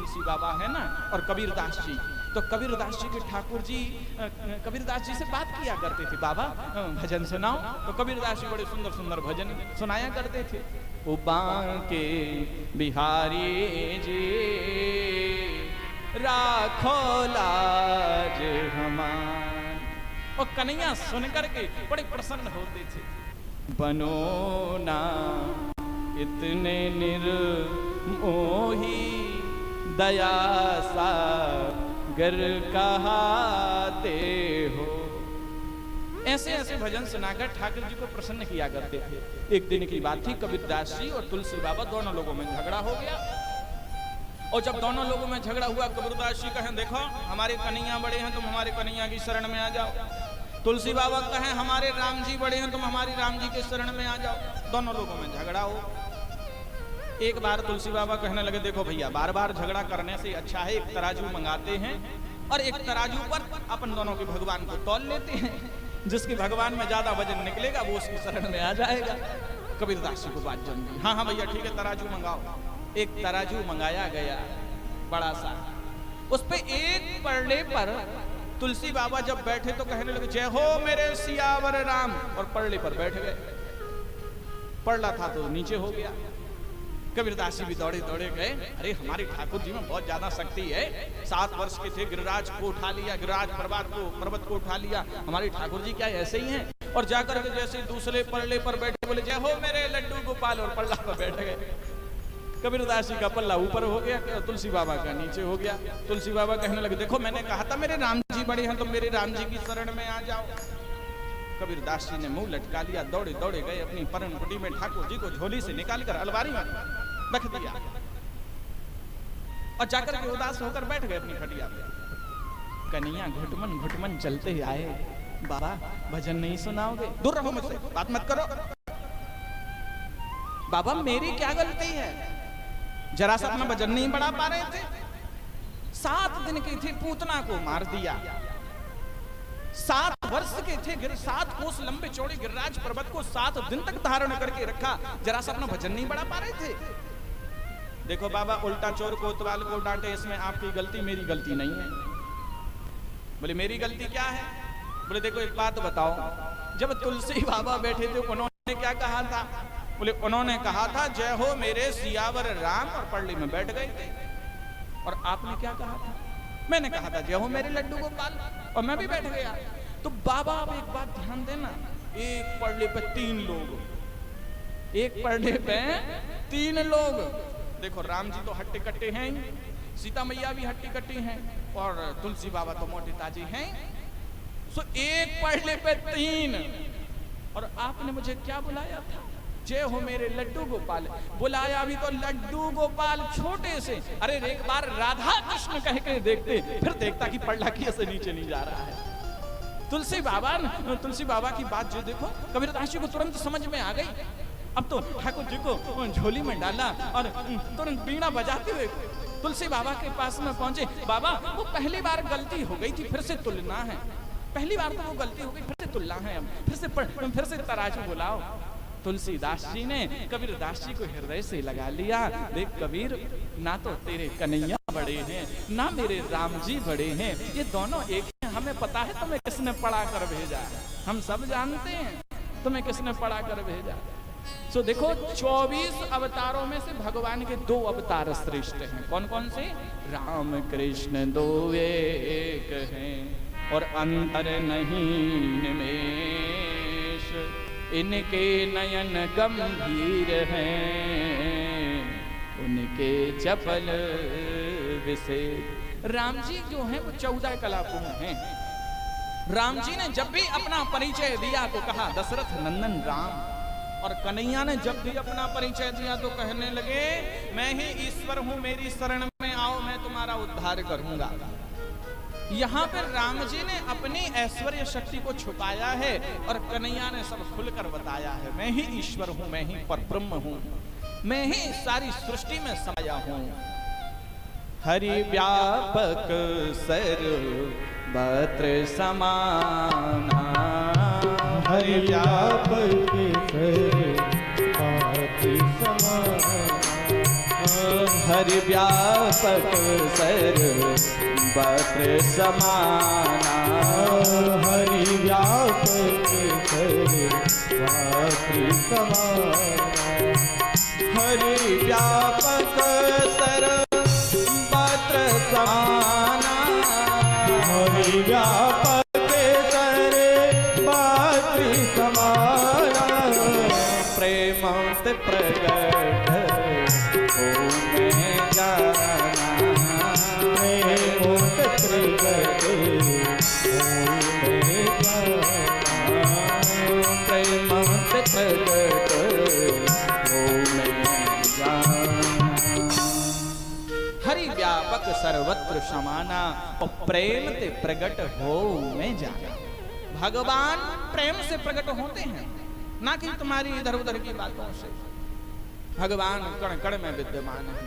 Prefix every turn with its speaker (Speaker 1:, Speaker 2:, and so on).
Speaker 1: तुलसी बाबा है ना और कबीरदास जी। तो कबीरदास जी के ठाकुर जी कबीरदास जी से बात किया करते थे, बाबा भजन सुनाओ। तो कबीरदास जी बड़े सुंदर सुंदर भजन सुनाया करते थे। ओ बांके बिहारी जी राखो लाज हमार। और कन्हैया सुन करके बड़े प्रसन्न होते थे। बनो ना इतने निर्मोही दया सागर कहाते हो। ऐसे ऐसे भजन सुनाकर ठाकुर जी को प्रसन्न किया करते थे। एक दिन की बात थी, कबीरदास जी और तुलसी बाबा दोनों लोगों में झगड़ा हो गया। और जब दोनों लोगों में झगड़ा हुआ, कबीरदास जी कहें देखो हमारे कन्हैया बड़े हैं, तुम हमारे कन्हैया की शरण में आ जाओ। तुलसी बाबा कहें हमारे राम जी बड़े हैं, तुम हमारी राम जी के शरण में आ जाओ। दोनों लोगों में झगड़ा हो। एक बार तुलसी बाबा कहने लगे देखो भैया, बार बार झगड़ा करने से अच्छा है एक तराजू मंगाते हैं और एक तराजू पर अपन दोनों के भगवान को तौल लेते हैं। जिसके भगवान में ज्यादा वजन निकलेगा वो उसकी शरण में आ जाएगा। कबीरदास जी को बात जम गई। हाँ हाँ भैया ठीक है, तराजू मंगाओ। एक तराजू मंगाया गया बड़ा सा। उस पे एक पड़ने पर तुलसी बाबा जब बैठे तो कहने लगे जय हो मेरे सियावर राम, और पड़ले पर बैठ गए। पड़ला था तो नीचे हो गया। कबीरदास जी भी दौड़े दौड़े गए, अरे हमारे ठाकुर जी में बहुत ज्यादा शक्ति है। 7 वर्ष के थे, गिरिराज को उठा लिया, गिरिराज पर्वत को उठा लिया। हमारे ठाकुर जी क्या ऐसे ही हैं? और जाकर के जैसे दूसरे पल्ले पर बैठे बोले जय हो मेरे लड्डू गोपाल, और पल्ला पर बैठ गए। कबीरदास जी का पल्ला ऊपर हो गया, तुलसी बाबा का नीचे हो गया। तुलसी बाबा कहने लगे देखो मैंने कहा था मेरे राम जी बड़े हैं, तो मेरे राम जी की शरण में आ जाओ। कबीरदास जी ने मुंह लटका लिया, दौड़े दौड़े गए अपनी परम कुटी में, ठाकुर जी को झोली से निकालकर अलमारी में रख दिया और जाकर के उदास होकर बैठ गए अपनी खटिया पे। कन्हैया घुटमन घुटमन चलते आए, बाबा भजन नहीं सुनाओगे? दूर रहो मुझसे, बात मत करो। बाबा मेरी क्या गलती है? जरा सा अपना भजन नहीं बढ़ा पा रहे थे। 7 दिन के थे, पूतना को मार दिया। 7 वर्ष के थे, 7 कोस लंबे चौड़े गिरिराज पर्वत को 7 दिन तक धारण करके रखा। जरा सा अपना भजन नहीं बढ़ा पा रहे थे। देखो बाबा, उल्टा चोर कोतवाल को डांटे, इसमें आपकी गलती मेरी गलती नहीं है। बोले मेरी गलती क्या है? बोले देखो एक बात बताओ, जब तुलसी बाबा बैठे थे उन्होंने क्या कहा था? बोले उन्होंने कहा था जय हो मेरे सियावर राम, और पल्ले में बैठ गए थे। और आपने क्या कहा था? मैंने कहा था जय हो मेरे लड्डू गोपाल, और मैं भी बैठ गया। तो बाबा आप एक बात ध्यान देना, एक पल्ले पे 3 लोग, एक पल्ले पे 3 लोग। देखो राम जी तो हट्टे कट्टे हैं, सीता मैया भी हट्टी कट्टी हैं, और तुलसी बाबा तो मोटे ताजे हैं। सो एक पल्ले पे 3, और आपने मुझे क्या बुलाया था? जय हो मेरे लड्डू गोपाल। बुलाया भी तो लड्डू गोपाल छोटे से। अरे एक बार राधा कृष्ण कह के देखते, फिर देखता कि पल्ला कैसे नीचे नहीं जा रहा है। तुलसी बाबा की बात जो देखो, कबीरदास जी को तुरंत समझ में आ गई। अब तो ठाकुर जी को झोली में डाला और तुरंत बीड़ा बजाते हुए तुलसी बाबा के पास में पहुंचे। बाबा वो पहली बार गलती हो गई थी, फिर से तुलना है। पहली बार तो वो गलती हो गई, फिर से तुलना है, फिर से तराजू बुलाओ। तुलसीदास जी ने कबीरदास जी को हृदय से लगा लिया। देख कबीर, ना तो तेरे कन्हैया बड़े हैं, ना मेरे राम जी बड़े हैं, ये दोनों एक हैं। हमें पता है तुम्हें किसने पढ़ा कर भेजा, हम सब जानते हैं तुम्हें किसने पढ़ा कर भेजा। सो देखो 24 अवतारों में से भगवान के 2 अवतार श्रेष्ठ हैं। कौन कौन से? राम कृष्ण 2 एक हैं, और अंतर नहीं निमेष, इनके नयन गंभीर हैं, उनके चपल विषय। राम जी जो हैं वो 14 कलापूर्ण हैं। राम जी ने जब भी अपना परिचय दिया तो कहा दशरथ नंदन राम, और कन्हैया ने जब भी अपना परिचय दिया तो कहने लगे मैं ही ईश्वर हूं, मेरी शरण में आओ, मैं तुम्हारा उद्धार करूंगा। यहाँ पर राम जी ने अपनी ऐश्वर्य शक्ति को छुपाया है, और कन्हैया ने सब खुलकर बताया है मैं ही ईश्वर हूं, मैं ही परब्रह्म हूं, मैं ही सारी सृष्टि में समाया हूं। हरि व्यापक सर्वत्र समाना,
Speaker 2: हरि व्यापक सर्वत्र समाना,
Speaker 1: हरि व्यापक सर्वत्र समाना,
Speaker 2: हरि व्यापक सर्वत्र समाना,
Speaker 1: हरि व्यापक सर्वत्र समाना,
Speaker 2: हरि व्यापक सर्वत्र समाना,
Speaker 1: प्रेम से प्रगट हो मैं जाना,
Speaker 2: प्रेम से प्रगट हो मैं जाना,
Speaker 1: प्रेम से प्रगट हो मैं जाना। हरि व्यापक सर्वत्र समाना और प्रेम से प्रगट हो मैं जाना। भगवान प्रेम से प्रकट होते हैं, ना कि तुम्हारी इधर उधर की बातों से। भगवान कण कण में विद्यमान है।